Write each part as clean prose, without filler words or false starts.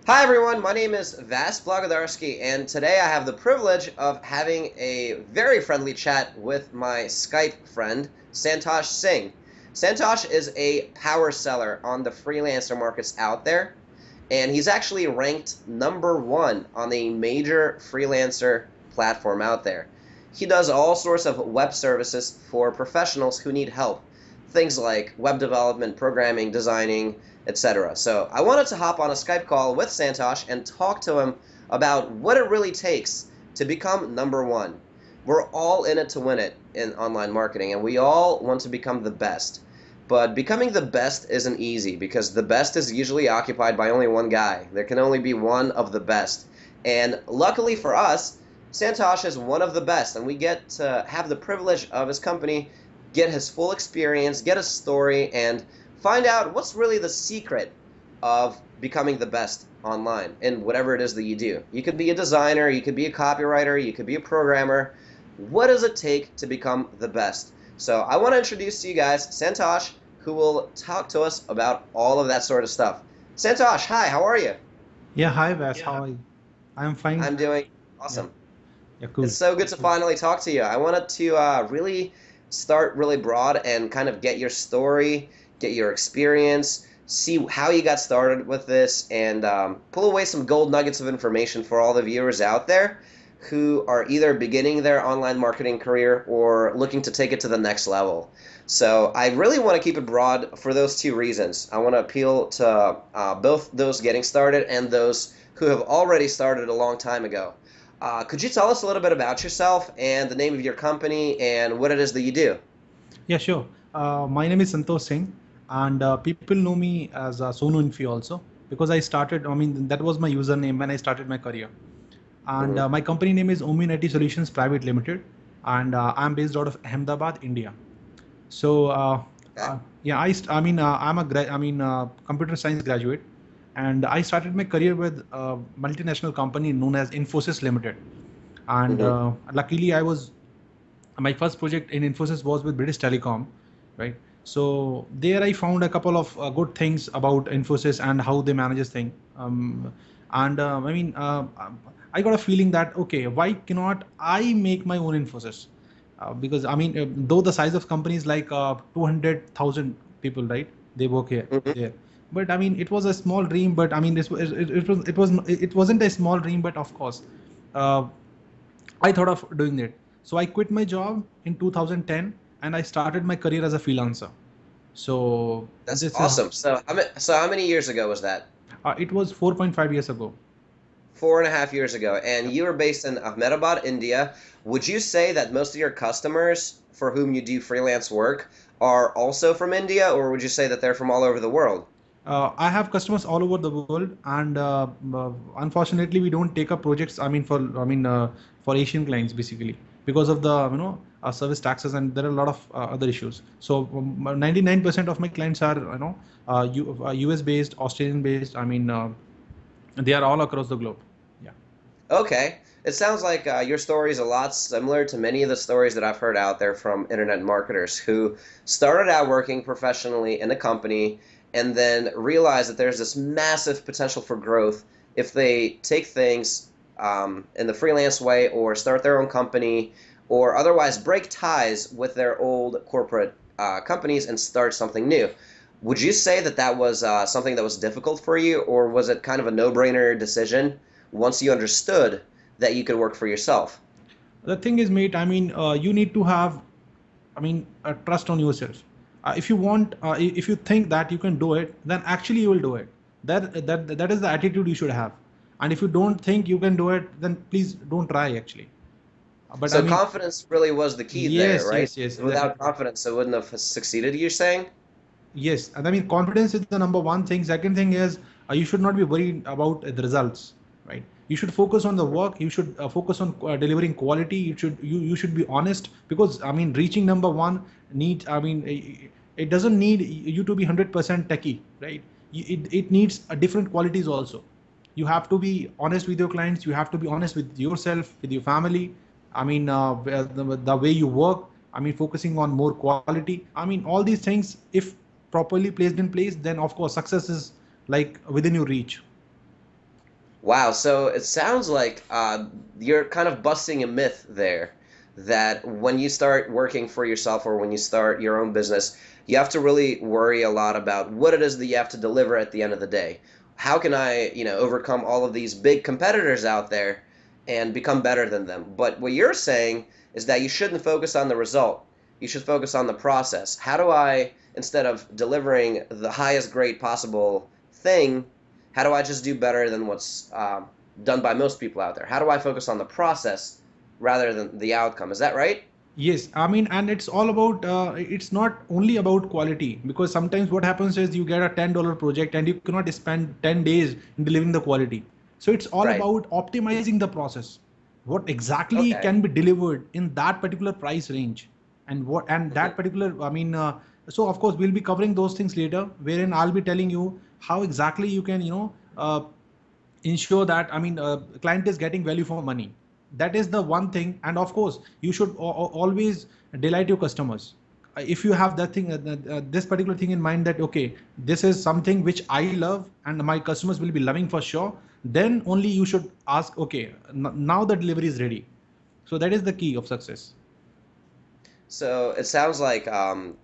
Hi everyone, my name is Vas Blagodarsky, and today I have the privilege of having a very friendly chat with my Skype friend, Santosh Singh. Santosh is a power seller on the freelancer markets out there, and he's actually ranked #1 on the major freelancer platform out there. He does all sorts of web services for professionals who need help. Things like web development, programming, designing, etc. So I wanted to hop on a Skype call with Santosh and talk to him about what it really takes to become #1. We're all in it to win it in online marketing, and we all want to become the best. But becoming the best isn't easy because the best is usually occupied by only one guy. There can only be one of the best. And luckily for us, Santosh is one of the best, and we get to have the privilege of his company, get his full experience, get his story, and find out what's really the secret of becoming the best online in whatever it is that you do. You could be a designer, you could be a copywriter, you could be a programmer. What does it take to become the best? So I want to introduce to you guys Santosh, who will talk to us about all of that sort of stuff. Santosh, hi, how are you? Yeah, hi Vas, how are you? I'm fine. I'm doing Yeah, awesome. yeah, It's cool. so good to finally talk to you. I wanted to really start really broad and kind of get your story, get your experience, see how you got started with this, and pull away some gold nuggets of information for all the viewers out there who are either beginning their online marketing career or looking to take it to the next level. So I really want to keep it broad for those two reasons. I want to appeal to both those getting started and those who have already started a long time ago. Could you tell us a little bit about yourself and the name of your company and what it is that you do? Yeah, sure. My name is Santosh Singh, and people know me as Sonu Infi also because I started. I mean, that was my username when I started my career. And Hmm. my company name is Omin IT Solutions Private Limited, and I'm based out of Ahmedabad, India. So Okay. yeah, I mean I'm a computer science graduate, and I started my career with a multinational company known as Infosys Limited. And Hmm. luckily, I was my first project in Infosys was with British Telecom, right? So there I found a couple of good things about Infosys and how they manages thing. And I got a feeling that okay, why cannot I make my own Infosys? Because I mean, though the size of companies like 200,000 people, right? They work here Hmm. there. But I mean, it was a small dream. But I mean, it wasn't a small dream. But of course, uh, I thought of doing it. So I quit my job in 2010 and I started my career as a freelancer. So That's this is awesome. So how many years ago was that? it was 4.5 years ago. 4.5 years ago, and Yep. you were based in Ahmedabad, India. Would you say that most of your customers for whom you do freelance work are also from India, or would you say that they're from all over the world? I have customers all over the world, and unfortunately, we don't take up projects. For Asian clients basically because of the service taxes, and there are a lot of other issues. So 99% of my clients are US based, Australian based. They are all across the globe. Yeah. Okay. It sounds like your story is a lot similar to many of the stories that I've heard out there from internet marketers who started out working professionally in a company and then realized that there's this massive potential for growth if they take things in the freelance way or start their own company or otherwise break ties with their old corporate companies and start something new. Would you say that that was something that was difficult for you, or was it kind of a no-brainer decision once you understood that you could work for yourself? The thing is, mate, you need to have, a trust on yourself. If you think that you can do it, then actually you will do it. That is the attitude you should have. And if you don't think you can do it, then please don't try actually. But I So mean, confidence really was the key there, yes, right? yes, yes, Without exactly. confidence, it wouldn't have succeeded, you're saying? Yes, and I mean confidence is the number one thing. Second thing is you should not be worried about the results, right? You should focus on the work. You should focus on delivering quality. You should be honest because I mean reaching #1 needs. It doesn't need you to be 100% techie, right? It needs different qualities also. You have to be honest with your clients. You have to be honest with yourself, with your family. The way you work. I mean, focusing on more quality. I mean, all these things, if properly placed in place, then of course success is like within your reach. Wow, so it sounds like you're kind of busting a myth there that when you start working for yourself or when you start your own business, you have to really worry a lot about what it is that you have to deliver at the end of the day. How can I, overcome all of these big competitors out there and become better than them? But what you're saying is that you shouldn't focus on the result. You should focus on the process. How do I, instead of delivering the highest grade possible thing, how do I just do better than what's done by most people out there? How do I focus on the process rather than the outcome? Is that right? Yes, I mean, and it's all about, it's not only about quality, because sometimes what happens is you get a $10 project and you cannot spend 10 days in delivering the quality. So it's all Right. about optimizing the process. What exactly Okay. can be delivered in that particular price range, and Mhm. that particular, I mean, so of course we'll be covering those things later, wherein I'll be telling you how exactly you can, ensure that, I mean, client is getting value for money. That is the one thing. And of course you should always delight your customers. If you have that thing, this particular thing in mind, that okay, this is something which I love and my customers will be loving for sure, then only you should ask, okay, now the delivery is ready. So that is the key of success. So it sounds like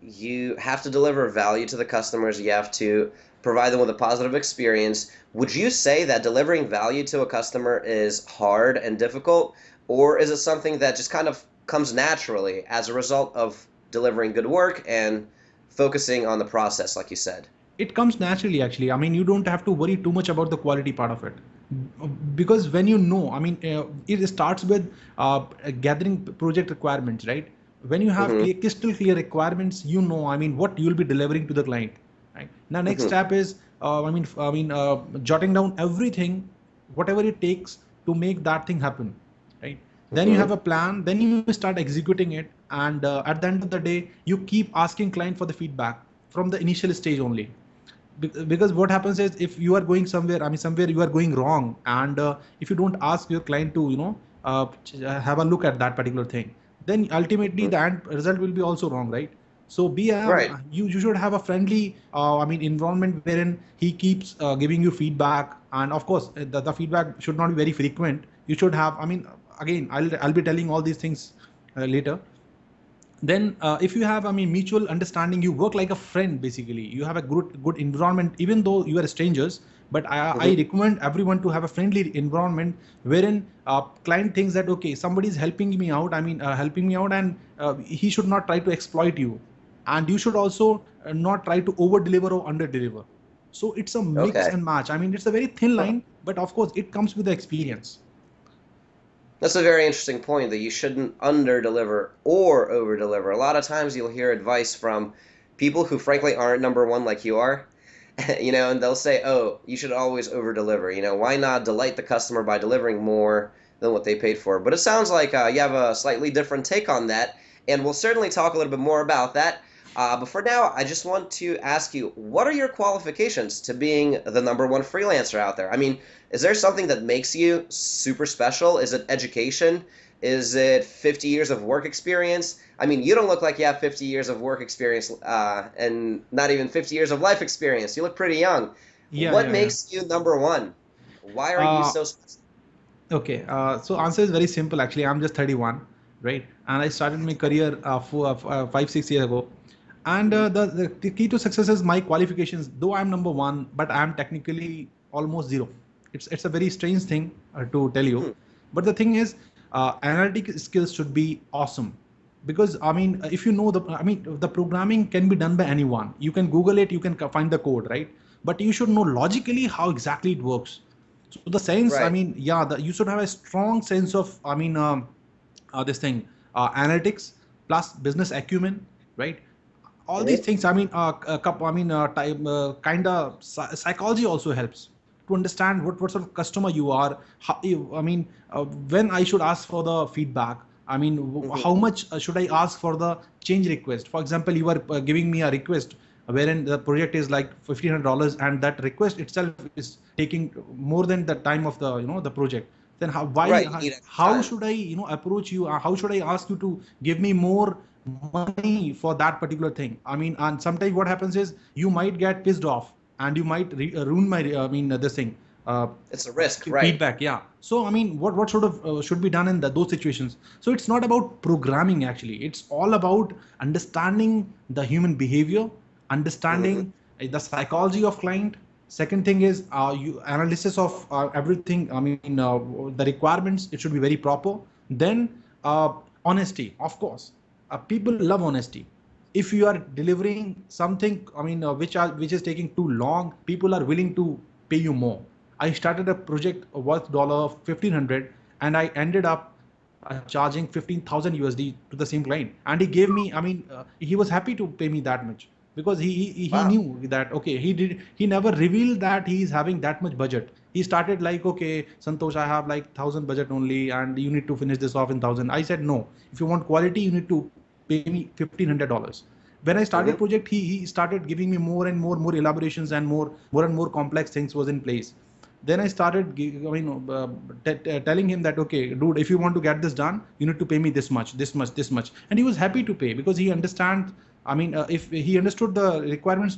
you have to deliver value to the customers. You have to provide them with a positive experience. Would you say that delivering value to a customer is hard and difficult, or is it something that just kind of comes naturally as a result of delivering good work and focusing on the process, like you said? It comes naturally, actually. I mean, you don't have to worry too much about the quality part of it, because when you know, I mean, it starts with gathering project requirements, right? When you have Mm-hmm. crystal clear requirements, you know, I mean, what you'll be delivering to the client, right? Now next Mm-hmm. step is, jotting down everything, whatever it takes to make that thing happen, right? Then you have Mm-hmm. a plan, then you start executing it, and at the end of the day you keep asking client for the feedback from the initial stage only. Because what happens is, if you are going somewhere, I mean, somewhere you are going wrong, and if you don't ask your client to, have a look at that particular thing, then ultimately Mm-hmm. the end result will be also wrong, right? So Right. you should have a friendly, I mean, environment wherein he keeps giving you feedback. And of course the feedback should not be very frequent. You should have, I mean, again, I'll be telling all these things later. Then if you have, I mean, mutual understanding, you work like a friend. Basically you have a good environment, even though you are strangers. But I Mm-hmm. recommend everyone to have a friendly environment, wherein client thinks that okay, somebody is helping me out, I mean, helping me out, and he should not try to exploit you. And you should also not try to over deliver or under deliver. So it's a mix Okay. and match. I mean, it's a very thin Huh. line, but of course it comes with the experience. That's a very interesting point that you shouldn't under deliver or over deliver. A lot of times you'll hear advice from people who frankly aren't number one like you are, and they'll say, "Oh, you should always over deliver. Why not delight the customer by delivering more than what they paid for?" But it sounds like you have a slightly different take on that, and we'll certainly talk a little bit more about that. But for now, I just want to ask you, what are your qualifications to being the number one freelancer out there? I mean, is there something that makes you super special? Is it education? Is it 50 years of work experience? I mean, you don't look like you have 50 years of work experience and not even 50 years of life experience. You look pretty young. Yeah, What yeah, yeah. makes you number one? Why are you uh, so special? Okay, so answer is very simple. Actually, I'm just 31, right? And I started my career 5, 6 years ago. And Mhm. the key to success is my qualifications. Though I'm number one, but I'm technically almost zero. It's a very strange thing to tell you, Hmm. but the thing is, analytic skills should be awesome. Because I mean, if you know I mean, the programming can be done by anyone. You can Google it, you can find the code, right? But you should know logically how exactly it works. So the sense, I Right. mean, yeah, you should have a strong sense of, I mean, this thing, analytics plus business acumen, right? All these Mhm. things, I mean, I mean, kind of psychology also helps to understand what sort of customer you are. How, I mean, when I should ask for the feedback. I mean, Mhm. how much should I ask for the change request? For example, you are giving me a request wherein the project is like $1,500, and that request itself is taking more than the time of the, the project. Then Right. You need extra how time. should I, approach you? How should I ask you to give me more money for that particular thing? I mean, and sometimes what happens is you might get pissed off, and you might ruin my, I mean, this thing. It's a risk, right? feedback. Yeah. So I mean, what sort of should be done in those situations? So it's not about programming actually. It's all about understanding the human behavior, Mm-hmm. understanding the psychology of client. Second thing is you analysis of everything. I mean, the requirements. It should be very proper. Then honesty, of course. People love honesty. If you are delivering something, I mean, which is taking too long, people are willing to pay you more. I started a project worth $1,500 and I ended up charging 15,000 USD to the same client. And he gave me, I mean, he was happy to pay me that much because he Wow. knew that, okay, he never revealed that he is having that much budget. He started like, okay, Santosh, I have like 1,000 budget only and you need to finish this off in 1,000. I said, no, if you want quality, you need to pay me $1,500. When I started Mm-hmm. project, he started giving me more elaborations and more complex things was in place. Then I started telling him that, okay, dude, if you want to get this done, you need to pay me this much, and he was happy to pay because he understands. I mean, if he understood the requirements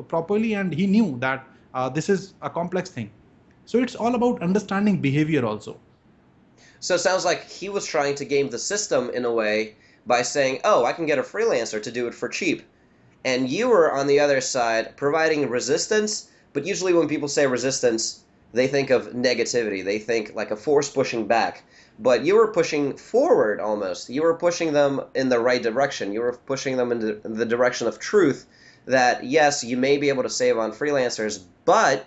properly, and he knew that this is a complex thing. So it's all about understanding behavior also. So it sounds like he was trying to game the system in a way by saying, "Oh, I can get a freelancer to do it for cheap." And you were on the other side providing resistance, but usually when people say resistance, they think of negativity. They think like a force pushing back. But you were pushing forward almost. You were pushing them in the right direction. You were pushing them in the direction of truth that yes, you may be able to save on freelancers, but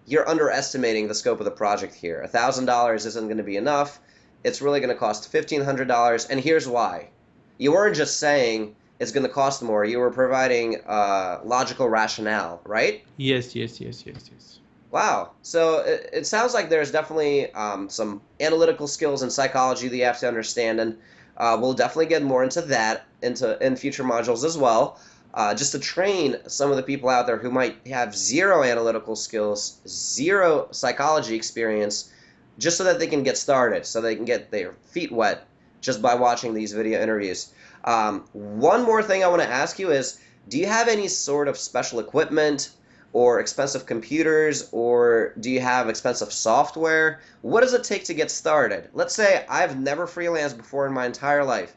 you're underestimating the scope of the project here. $1,000 isn't going to be enough. It's really going to cost $1,500, and here's why. You weren't just saying it's going to cost more. You were providing logical rationale, right? Yes. Wow. So it sounds like there's definitely some analytical skills and psychology that you have to understand, and we'll definitely get more into that in future modules as well. Just to train some of the people out there who might have zero analytical skills, zero psychology experience, just so that they can get started, so they can get their feet wet just by watching these video interviews. One more thing I want to ask you is, do you have any sort of special equipment or expensive computers, or do you have expensive software? What does it take to get started? Let's say I've never freelanced before in my entire life.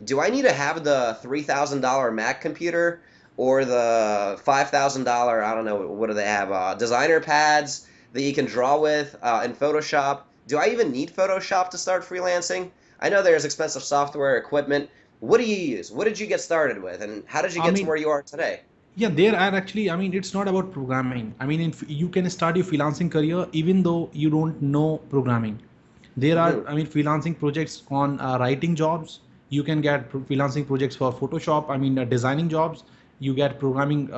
Do I need to have the $3,000 Mac computer or the $5,000, I don't know, what do they have, designer pads that you can draw with in Photoshop? Do I even need Photoshop to start freelancing? I know there's expensive software, equipment. What do you use? What did you get started with, and how did you I get to mean, where you are today? yeah, there are actually, I mean, it's not about programming. I mean, you can start your freelancing career even though you don't know programming. There are, Hmm. I mean, freelancing projects on writing jobs. You can get freelancing projects for Photoshop. I mean, designing jobs. You get programming,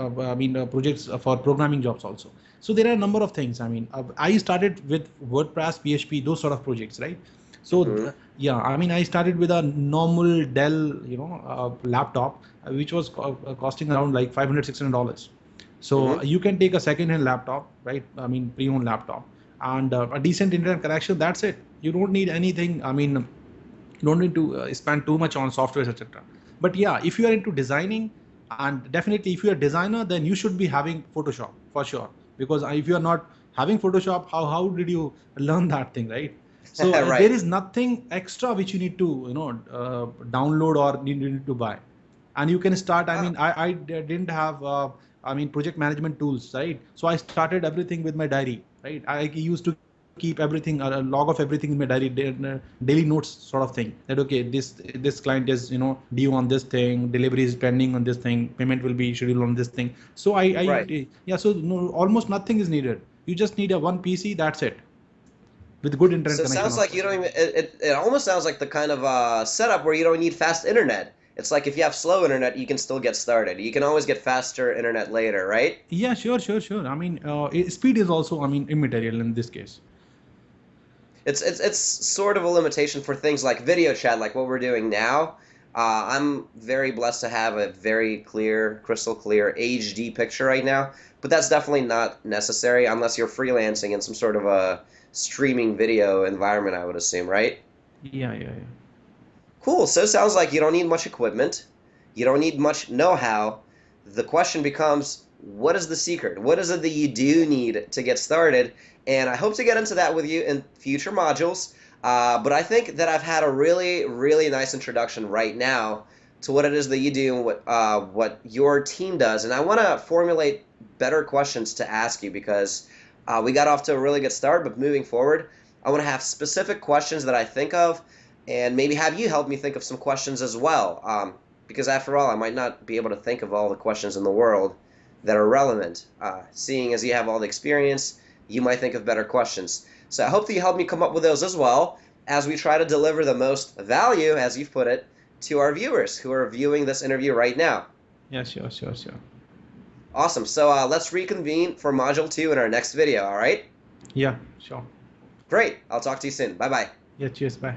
projects for programming jobs also. So there are a number of things. I mean, I started with WordPress, PHP, those sort of projects, right? So Hmm. yeah, I mean, I started with a normal Dell, laptop, which was costing around like $500, $600. So Hmm. you can take a second-hand laptop, right? I mean, pre-owned laptop, and a decent internet connection. That's it. You don't need anything. I mean, you don't need to spend too much on software, etc. But yeah, if you are into designing, and definitely if you're a designer, then you should be having Photoshop for sure. Because if you are not having Photoshop, how did you learn that thing, right? So there Right. is nothing extra which you need to download or need to buy, and you can start. I Wow. mean, I didn't have project management tools, right? So I started everything with my diary, right? I used to keep everything, a log of everything in my diary, daily notes sort of thing, that okay, this client is due on this thing, delivery is pending on this thing, payment will be scheduled on this thing. So Right. yeah, so no, almost nothing is needed. You just need a one PC, that's it, with good internet So it connection, sounds of like you course. don't even. It almost sounds like the kind of setup where you don't need fast internet. It's like if you have slow internet, you can still get started. You can always get faster internet later, right? Yeah, sure. I mean, speed is also, I mean, immaterial in this case. It's sort of a limitation for things like video chat, like what we're doing now. I'm very blessed to have a very clear, crystal clear HD picture right now, but that's definitely not necessary unless you're freelancing in some sort of a streaming video environment, I would assume, right? Yeah. Cool. So it sounds like you don't need much equipment. You don't need much know-how. The question becomes, what is the secret? What is it that you do need to get started? And I hope to get into that with you in future modules. But I think that I've had a really, really nice introduction right now to what it is that you do and what your team does. And I want to formulate better questions to ask you because we got off to a really good start, but moving forward, I want to have specific questions that I think of and maybe have you help me think of some questions as well. Because after all, I might not be able to think of all the questions in the world that are relevant. Seeing as you have all the experience, you might think of better questions. So I hope that you help me come up with those as well as we try to deliver the most value, as you've put it, to our viewers who are viewing this interview right now. Yeah, sure. Awesome. So let's reconvene for Module 2 in our next video, all right? Yeah, sure. Great. I'll talk to you soon. Bye-bye. Yeah, cheers, bye.